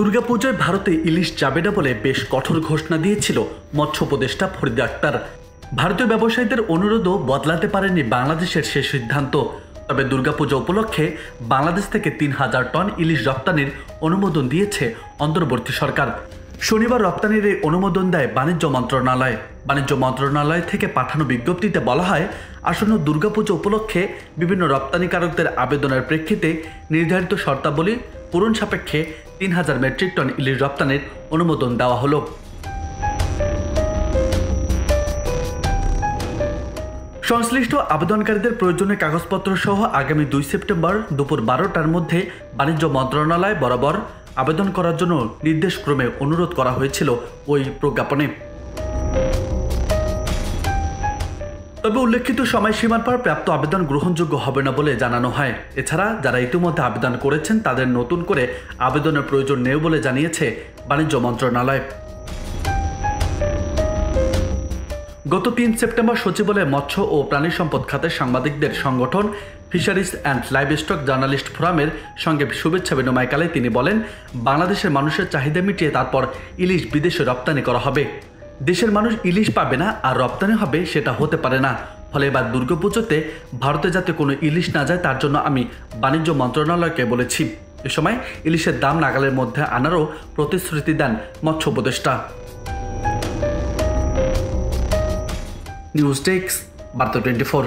দুর্গাপূজায় ভারতে ইলিশ যাবে না বলে বেশ কঠোর ঘোষণা দিয়েছিল মৎস্য উপদেষ্টা ফরিদ আক্তার। ভারতীয় ব্যবসায়ীদের অনুরোধও বদলাতে পারেনি বাংলাদেশের সে সিদ্ধান্ত। তবে দুর্গাপূজা উপলক্ষে বাংলাদেশ থেকে ৩,০০০ টন ইলিশ রপ্তানির অনুমোদন দিয়েছে অন্তর্বর্তী সরকার। শনিবার রপ্তানির এই অনুমোদন দেয় বাণিজ্য মন্ত্রণালয়। বাণিজ্য মন্ত্রণালয় থেকে পাঠানো বিজ্ঞপ্তিতে বলা হয়, আসন্ন দুর্গাপূজা উপলক্ষে বিভিন্ন রপ্তানিকারকদের আবেদনের প্রেক্ষিতে নির্ধারিত শর্তাবলী পূরণ সাপেক্ষে ৩,০০০ মেট্রিক টন ইলিশ রপ্তানির অনুমোদন দেওয়া হলো। সংশ্লিষ্ট আবেদনকারীদের প্রয়োজনীয় কাগজপত্র সহ আগামী ২ সেপ্টেম্বর দুপুর ১২টার মধ্যে বাণিজ্য মন্ত্রণালয় বরাবর আবেদন করার জন্য নির্দেশক্রমে অনুরোধ করা হয়েছিল ওই প্রজ্ঞাপনে। তবে উল্লেখিত সময়সীমার পর প্রাপ্ত আবেদন গ্রহণযোগ্য হবে না বলে জানানো হয়। এছাড়া যারা ইতিমধ্যে আবেদন করেছেন তাদের নতুন করে আবেদনের প্রয়োজন নেই বলে জানিয়েছে বাণিজ্য মন্ত্রণালয়। গত ৩ সেপ্টেম্বর সচিবালয়ে মৎস্য ও প্রাণী সম্পদ খাতের সাংবাদিকদের সংগঠন ফিশারিজ অ্যান্ড লাইভস্টক জার্নালিস্ট ফোরামের সঙ্গে শুভেচ্ছা বিনিময়কালে তিনি বলেন, বাংলাদেশের মানুষের চাহিদা মিটিয়ে তারপর ইলিশ বিদেশে রপ্তানি করা হবে। দেশের মানুষ ইলিশ পাবে না আর রপ্তানি হবে সেটা হতে পারে না। ফলে এবার দুর্গাপুজোতে ভারতে যাতে কোনো ইলিশ না যায় তার জন্য আমি বাণিজ্য মন্ত্রণালয়কে বলেছি। এ সময় ইলিশের দাম নাগালের মধ্যে আনারও প্রতিশ্রুতি দেন মৎস্য উপদেষ্টা। নিউজ ডেস্ক বার্তা 24।